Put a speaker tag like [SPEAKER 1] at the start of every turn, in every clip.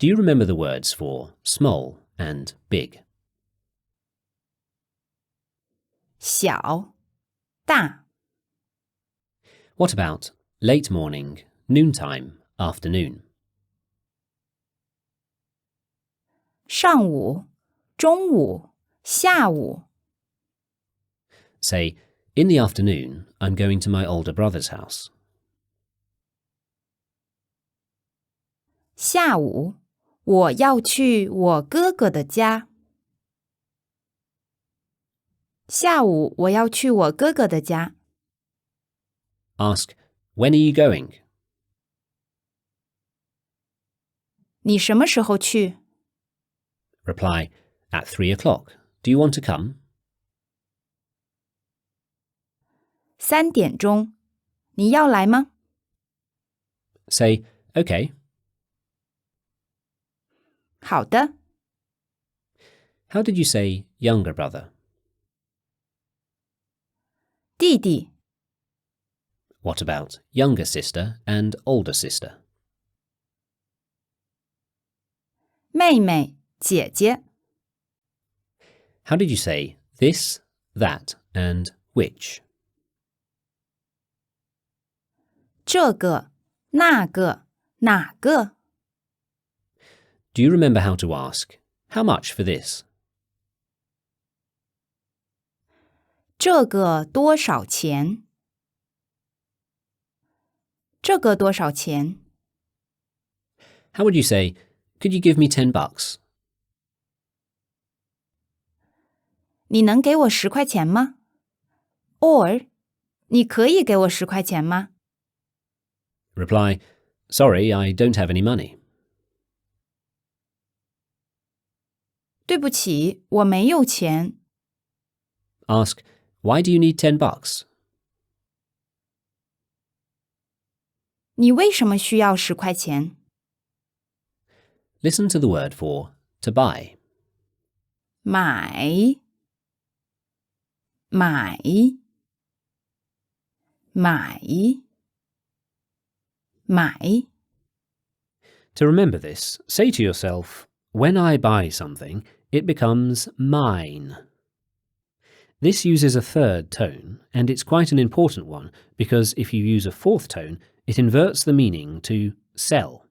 [SPEAKER 1] Do you remember the words for small and big?
[SPEAKER 2] 小、大、
[SPEAKER 1] What about late morning, noontime, afternoon?
[SPEAKER 2] 上午、中午、下午。
[SPEAKER 1] Say, in the afternoon, I'm going to my older brother's house.
[SPEAKER 2] 下午，我要去我哥哥的家。下午，我要去我哥哥的家。
[SPEAKER 1] Ask, when are you going?
[SPEAKER 2] 你什么时候去？
[SPEAKER 1] Reply, at 3 o'clock. Do you want to come?
[SPEAKER 2] 3点钟，你要来吗？
[SPEAKER 1] Say, OK.
[SPEAKER 2] 好的。
[SPEAKER 1] How did you say younger brother?
[SPEAKER 2] 弟弟、
[SPEAKER 1] What about younger sister and older sister?
[SPEAKER 2] 妹妹、姐姐。
[SPEAKER 1] How did you say this, that, and which?
[SPEAKER 2] 这个、那个、哪个？
[SPEAKER 1] Do you remember how to ask, how much for this?
[SPEAKER 2] 这个多少钱？这个多少钱？
[SPEAKER 1] How would you say, could you give me $10?
[SPEAKER 2] 你能给我10块钱吗？ Or 你可以给我10块钱吗？
[SPEAKER 1] Reply, sorry, I don't have any money.
[SPEAKER 2] 对不起，我没有钱。
[SPEAKER 1] Ask, why do you need $10?
[SPEAKER 2] 你为什么需要10块钱？
[SPEAKER 1] Listen to the word for to buy.
[SPEAKER 2] 买、买、买、买。
[SPEAKER 1] To remember this, say to yourself, when I buy something, it becomes mine. This uses a third tone, and it's quite an important one because if you use a fourth tone, it inverts the meaning to sell.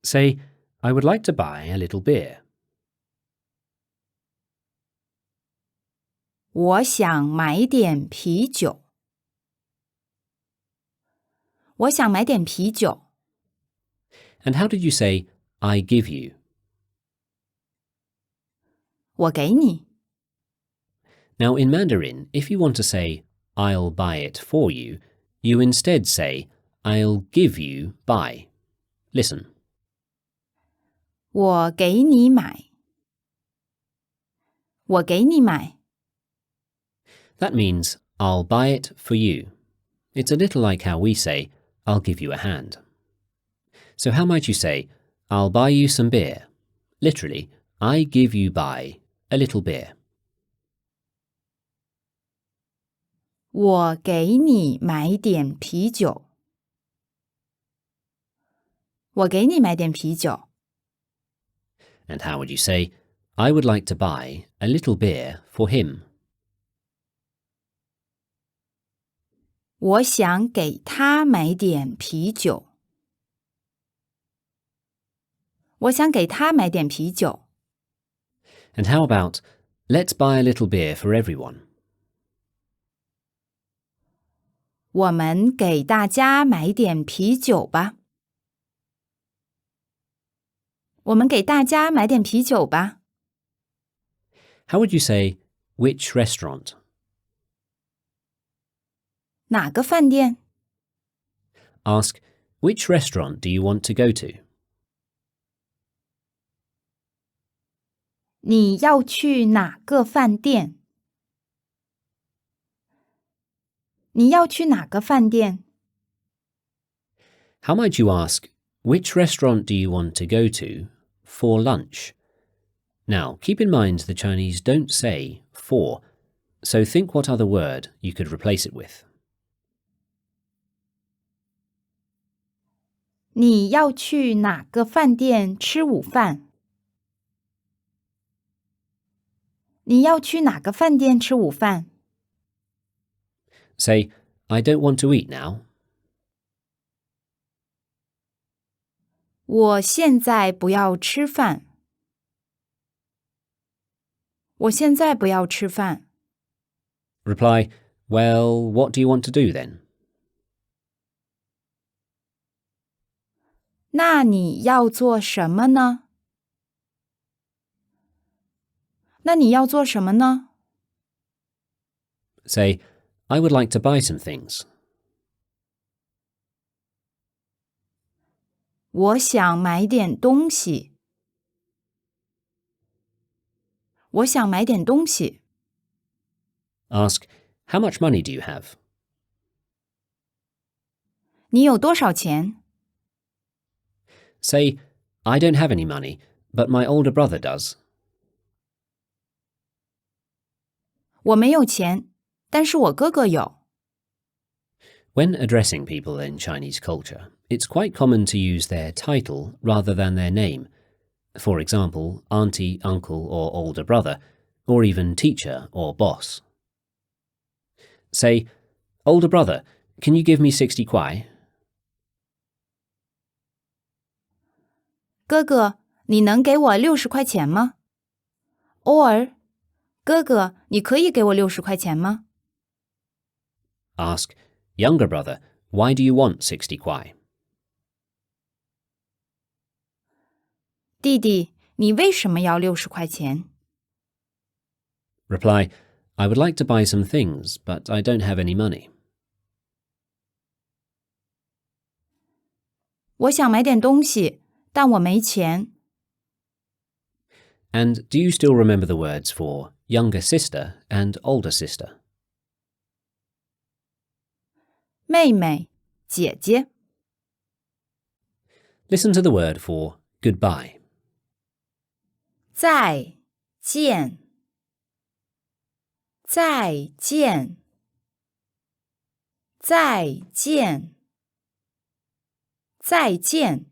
[SPEAKER 1] Say, I would like to buy a little beer.
[SPEAKER 2] 我想买点啤酒。我想买点啤酒。
[SPEAKER 1] And how did you say, I give you?
[SPEAKER 2] 我给你。
[SPEAKER 1] Now, in Mandarin, if you want to say, I'll buy it for you, you instead say, I'll give you buy. Listen.
[SPEAKER 2] 我给你买。我给你买。
[SPEAKER 1] That means, I'll buy it for you. It's a little like how we say, I'll give you a hand. So how might you say, I'll buy you some beer? Literally, I give you buy a little beer.
[SPEAKER 2] 我给你买点啤酒。我给你买点啤酒。
[SPEAKER 1] And how would you say, I would like to buy a little beer for him?
[SPEAKER 2] 我想给他买点啤酒。我想给他买点啤酒。
[SPEAKER 1] And how about, let's buy a little beer for everyone?
[SPEAKER 2] 我们给大家买点啤酒吧。我们给大家买点啤酒吧。
[SPEAKER 1] How would you say, which restaurant?
[SPEAKER 2] 哪个饭店？
[SPEAKER 1] Ask, which restaurant do you want to go to?
[SPEAKER 2] 你要去哪个饭店？你要去哪个饭店？
[SPEAKER 1] How might you ask, which restaurant do you want to go to for lunch? Now, keep in mind the Chinese don't say for, so think what other word you could replace it with.
[SPEAKER 2] 你要去哪个饭店吃午饭？你要去哪个饭店吃午饭？
[SPEAKER 1] Say, I don't want to eat now.
[SPEAKER 2] 我现在不要吃饭。我现在不要吃饭。
[SPEAKER 1] Reply, well, what do you want to do then?
[SPEAKER 2] 那你要做什么呢？那你要做什么呢？
[SPEAKER 1] Say, I would like to buy some things.
[SPEAKER 2] 我想买点东西。我想买点东西。
[SPEAKER 1] Ask, how much money do you have?
[SPEAKER 2] 你有多少钱？
[SPEAKER 1] Say, I don't have any money, but my older brother does.
[SPEAKER 2] 我没有钱，但是我哥哥有。
[SPEAKER 1] When addressing people in Chinese culture, it's quite common to use their title rather than their name. For example, auntie, uncle, or older brother, or even teacher or boss. Say, older brother, can you give me 60 kuai?
[SPEAKER 2] 哥哥，你能给我60块钱吗？ Or， 哥哥，你可以给我60块钱吗？
[SPEAKER 1] Ask, younger brother, why do you want 60 kuai?
[SPEAKER 2] 弟弟，你为什么要60块钱？
[SPEAKER 1] Reply, I would like to buy some things, but I don't have any money.
[SPEAKER 2] 我想买点东西，但我没钱。
[SPEAKER 1] And do you still remember the words for younger sister and older sister?
[SPEAKER 2] 妹妹，姐姐。
[SPEAKER 1] Listen to the word for goodbye.
[SPEAKER 2] 再见。再见。再见。再见。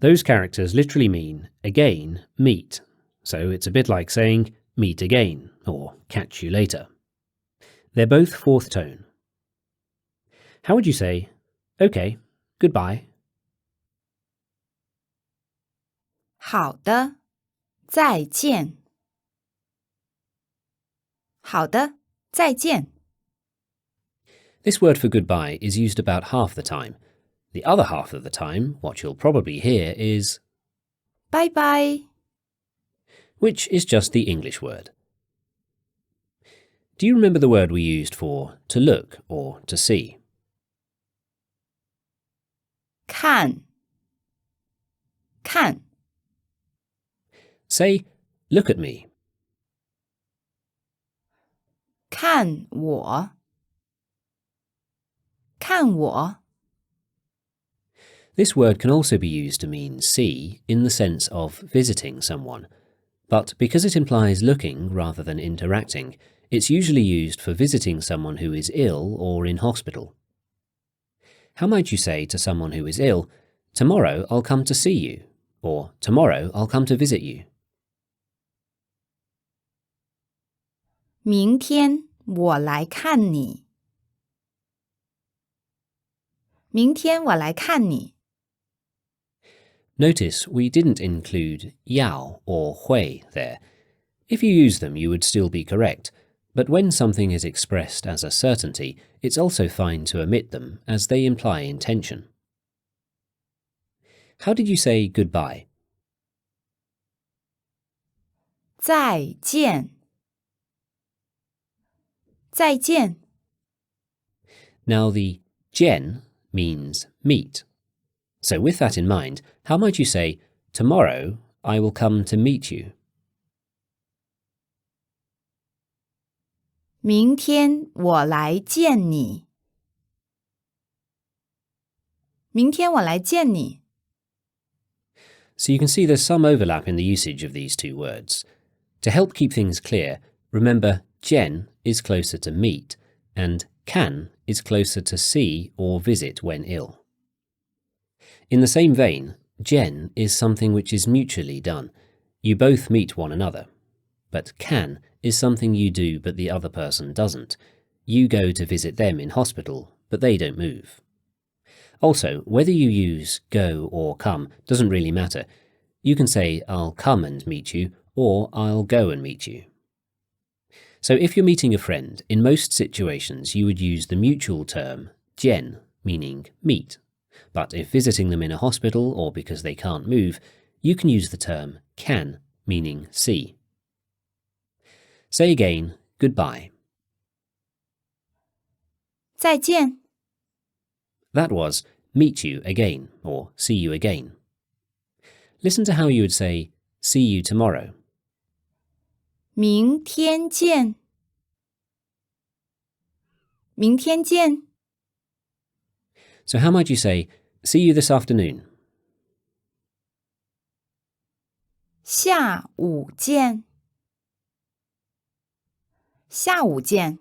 [SPEAKER 1] Those characters literally mean again, meet. So it's a bit like saying meet again or catch you later. They're both fourth tone. How would you say, okay, goodbye?
[SPEAKER 2] 好的，再见。好的，再见。
[SPEAKER 1] This word for goodbye is used about half the time. The other half of the time, what you'll probably hear is
[SPEAKER 2] 拜拜。
[SPEAKER 1] which is just the English word. Do you remember the word we used for to look or to see?
[SPEAKER 2] 看。看。
[SPEAKER 1] Say, look at me.
[SPEAKER 2] 看我。看我。
[SPEAKER 1] This word can also be used to mean see in the sense of visiting someone, but because it implies looking rather than interacting, it's usually used for visiting someone who is ill or in hospital. How might you say to someone who is ill, tomorrow I'll come to see you, or tomorrow I'll come to visit you?
[SPEAKER 2] 明天我来看你。明天我来看你。
[SPEAKER 1] Notice we didn't include yao or hui there. If you use them, you would still be correct, but when something is expressed as a certainty, it's also fine to omit them as they imply intention. How did you say goodbye?
[SPEAKER 2] 再见。再见。
[SPEAKER 1] Now the jian means meet. So with that in mind, how might you say, tomorrow I will come to meet you?
[SPEAKER 2] 明天我来见你。明天我来见你。
[SPEAKER 1] So you can see there's some overlap in the usage of these two words. To help keep things clear, remember jian is closer to meet, and can is closer to see or visit when ill. In the same vein, Jen is something which is mutually done. You both meet one another. But can is something you do but the other person doesn't. You go to visit them in hospital, but they don't move. Also, whether you use go or come doesn't really matter. You can say I'll come and meet you, or I'll go and meet you. So if you're meeting a friend, in most situations you would use the mutual term Jen, meaning meet. But if visiting them in a hospital or because they can't move, you can use the term can, meaning see. Say again, goodbye.
[SPEAKER 2] 再见。
[SPEAKER 1] That was meet you again or see you again. Listen to how you would say see you tomorrow.
[SPEAKER 2] 明天见。明天见。
[SPEAKER 1] So how might you say see you this afternoon?
[SPEAKER 2] 下午见。下午见。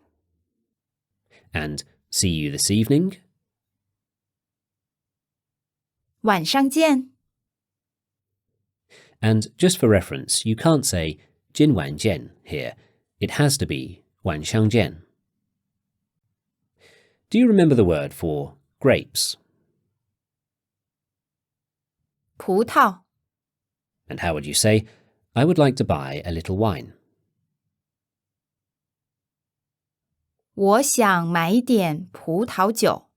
[SPEAKER 1] And see you this evening?
[SPEAKER 2] 晚上见。
[SPEAKER 1] And just for reference, you can't say 今晚见 here. It has to be 晚上见. Do you remember the word for grapes?
[SPEAKER 2] 葡萄。
[SPEAKER 1] And how would you say, I would like to buy a little wine?
[SPEAKER 2] 我想买点葡萄酒。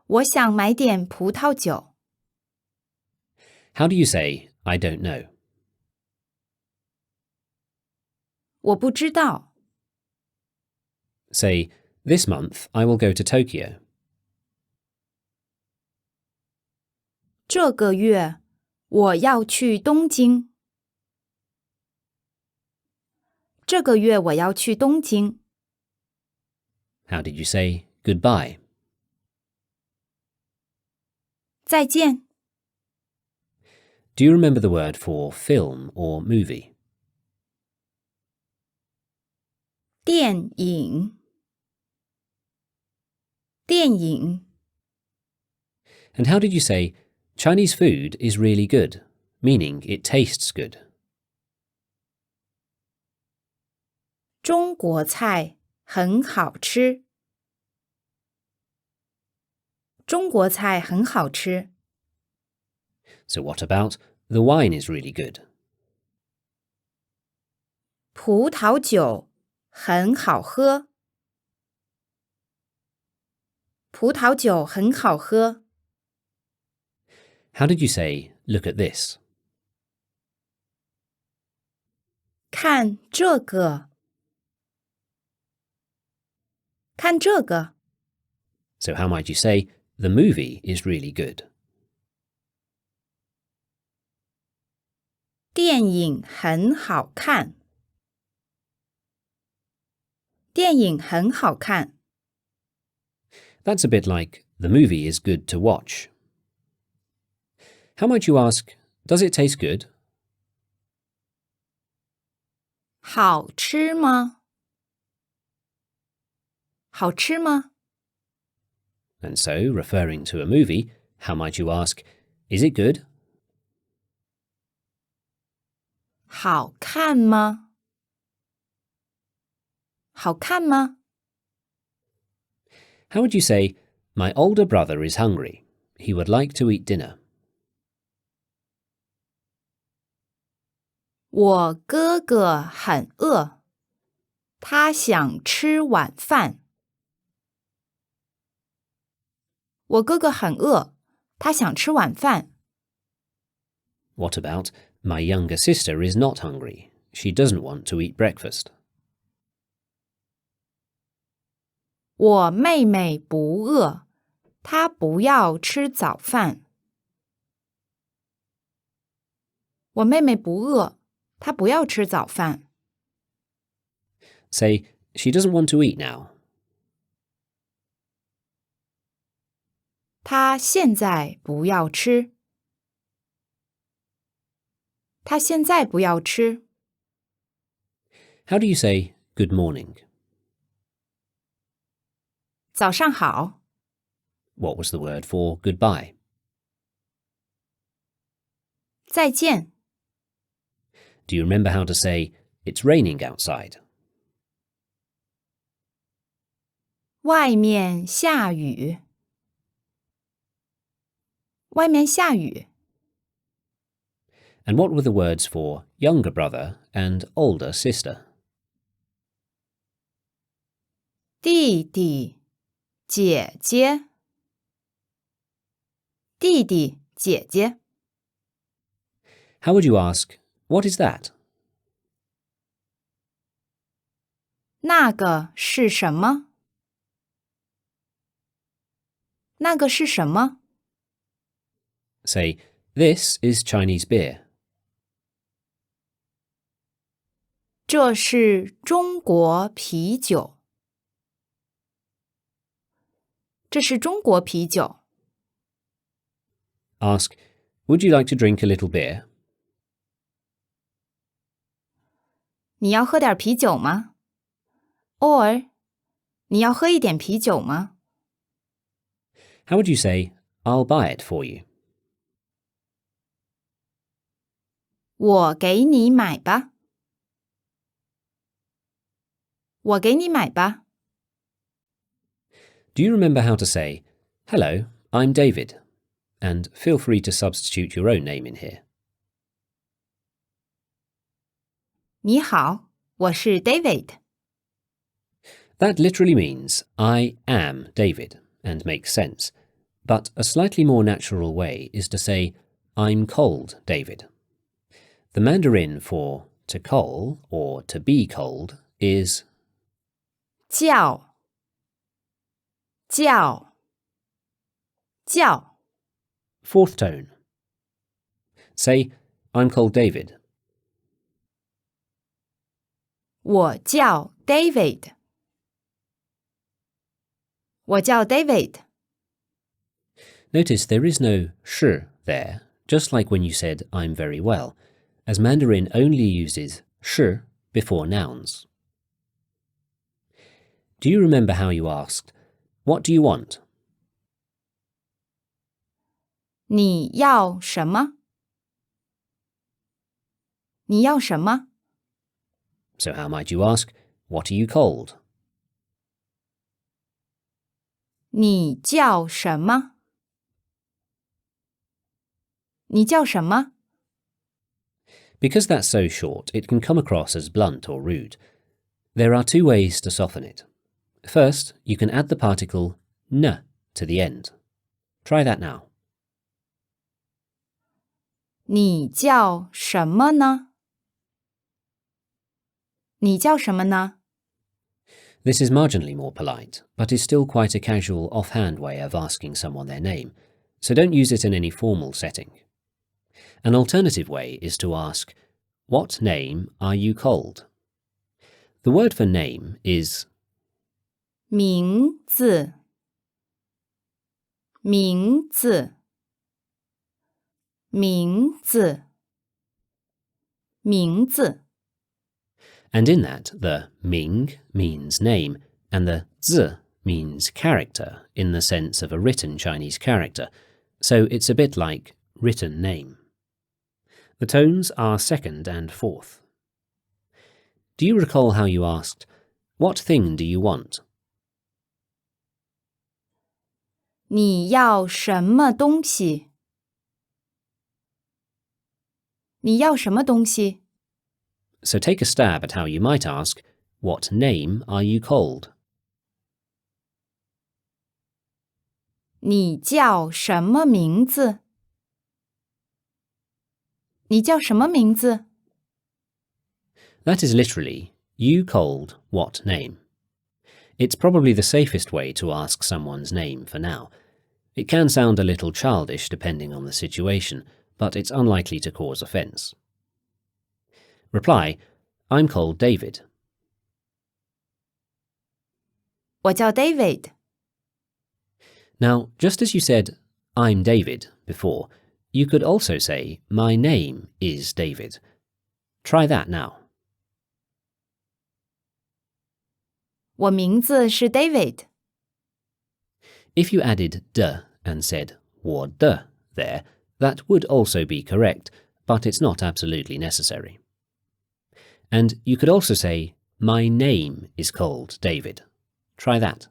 [SPEAKER 2] 我想买点葡萄酒。
[SPEAKER 1] How do you say, I don't know?
[SPEAKER 2] 我不知道。
[SPEAKER 1] Say, this month I will go to Tokyo.
[SPEAKER 2] 这个月我要去东京。这个月我要去东京。
[SPEAKER 1] How did you say goodbye?
[SPEAKER 2] 再见。
[SPEAKER 1] Do you remember the word for film or movie?
[SPEAKER 2] 电影。电影。
[SPEAKER 1] And how did you say, Chinese food is really good, meaning it tastes good?
[SPEAKER 2] 中国菜很好吃。中国菜很好吃。
[SPEAKER 1] So what about, the wine is really good?
[SPEAKER 2] 葡萄酒很好喝。葡萄酒很好喝。
[SPEAKER 1] How did you say, look at this?
[SPEAKER 2] 看这个。看这个。
[SPEAKER 1] So how might you say, the movie is really good?
[SPEAKER 2] 电影很好看。电影很好看。
[SPEAKER 1] That's a bit like, the movie is good to watch. How might you ask, does it taste good?
[SPEAKER 2] 好吃吗？好吃吗？
[SPEAKER 1] And so, referring to a movie, how might you ask, is it good?
[SPEAKER 2] 好看吗？好看吗？
[SPEAKER 1] How would you say, my older brother is hungry. He would like to eat dinner.
[SPEAKER 2] 我哥哥很饿，他想吃晚饭。我哥哥很饿，他想吃晚饭。
[SPEAKER 1] What about, my younger sister is not hungry. She doesn't want to eat breakfast.
[SPEAKER 2] 我妹妹不饿，她不要吃早饭。我妹妹不饿，她不要吃早饭。
[SPEAKER 1] Say, she doesn't want to eat now.
[SPEAKER 2] 她现在不要吃。她现在不要吃。
[SPEAKER 1] How do you say, good morning?
[SPEAKER 2] 早上好。
[SPEAKER 1] What was the word for goodbye?
[SPEAKER 2] 再见。
[SPEAKER 1] Do you remember how to say, it's raining outside?
[SPEAKER 2] 外面下雨。外面下雨。
[SPEAKER 1] And what were the words for younger brother and older sister?
[SPEAKER 2] 弟弟、姐姐。弟弟、姐姐。
[SPEAKER 1] How would you ask, what is that?
[SPEAKER 2] 那个是什么？那个是什么？
[SPEAKER 1] Say, this is Chinese beer.
[SPEAKER 2] 这是中国啤酒。这是中国啤酒。
[SPEAKER 1] Ask, would you like to drink a little beer?
[SPEAKER 2] 你要喝点啤酒吗？ Or 你要喝一点啤酒吗？
[SPEAKER 1] How would you say, I'll buy it for you?
[SPEAKER 2] 我给你买吧。我给你买吧。
[SPEAKER 1] Do you remember how to say, hello, I'm David? And feel free to substitute your own name in here.
[SPEAKER 2] 你好，我是 David。
[SPEAKER 1] That literally means I am David and makes sense. But a slightly more natural way is to say, I'm cold, David. The Mandarin for to cold or to be cold is
[SPEAKER 2] 叫。叫。叫。
[SPEAKER 1] fourth tone. Say, I'm cold, David.
[SPEAKER 2] 我叫 David。我叫 David。
[SPEAKER 1] Notice there is no sh there, just like when you said I'm very well, as Mandarin only uses sh before nouns. Do you remember how you asked, what do you want?
[SPEAKER 2] 你要什么？你要什么？
[SPEAKER 1] So how might you ask, what are you cold?
[SPEAKER 2] 你叫什么？你叫什么？
[SPEAKER 1] Because that's so short, it can come across as blunt or rude. There are two ways to soften it. First, you can add the particle n to the end. Try that now.
[SPEAKER 2] 你叫什么呢？你叫什么呢？
[SPEAKER 1] This is marginally more polite, but is still quite a casual offhand way of asking someone their name, so don't use it in any formal setting. An alternative way is to ask, what name are you called? The word for name is
[SPEAKER 2] 名字。名字。名字。名字。
[SPEAKER 1] and in that, the Ming means name, and the Z means character in the sense of a written Chinese character, so it's a bit like written name. The tones are second and fourth. Do you recall how you asked, what thing do you want?
[SPEAKER 2] 你要什么东西？你要什么东西？
[SPEAKER 1] So take a stab at how you might ask, what name are you called?
[SPEAKER 2] 你叫什么名字？你叫什么名字？
[SPEAKER 1] That is literally, you called what name? It's probably the safest way to ask someone's name for now. It can sound a little childish depending on the situation, but it's unlikely to cause offence. Reply, I'm called David.
[SPEAKER 2] 我叫 David。
[SPEAKER 1] Now, just as you said, I'm David before, you could also say, my name is David. Try that now.
[SPEAKER 2] 我名字是 David。
[SPEAKER 1] If you added de and said 我的 there, that would also be correct, but it's not absolutely necessary. And you could also say, my name is called David. Try that.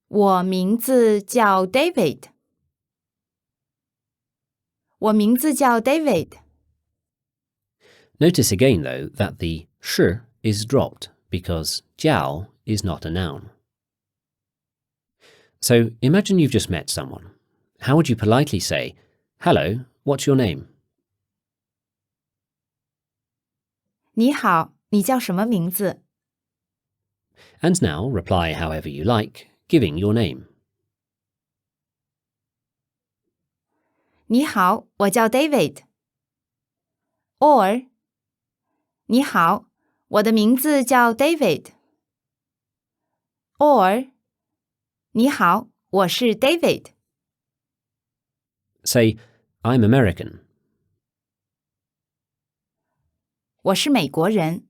[SPEAKER 2] 我名字叫 David。我名字叫 David。
[SPEAKER 1] Notice again, though, that the sh is dropped because jiao is not a noun. So imagine you've just met someone. How would you politely say, hello, what's your name?
[SPEAKER 2] 你好，你叫什么名字？
[SPEAKER 1] And now reply however you like, giving your name.
[SPEAKER 2] 你好，我叫 David。 Or 你好，我的名字叫 David。 Or 你好，我是 David。
[SPEAKER 1] Say, I'm American.
[SPEAKER 2] 我是美国人。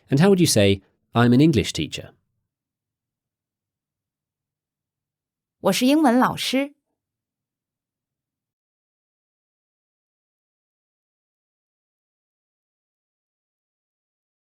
[SPEAKER 1] And how would you say, I'm an English teacher?
[SPEAKER 2] 我是英文老师。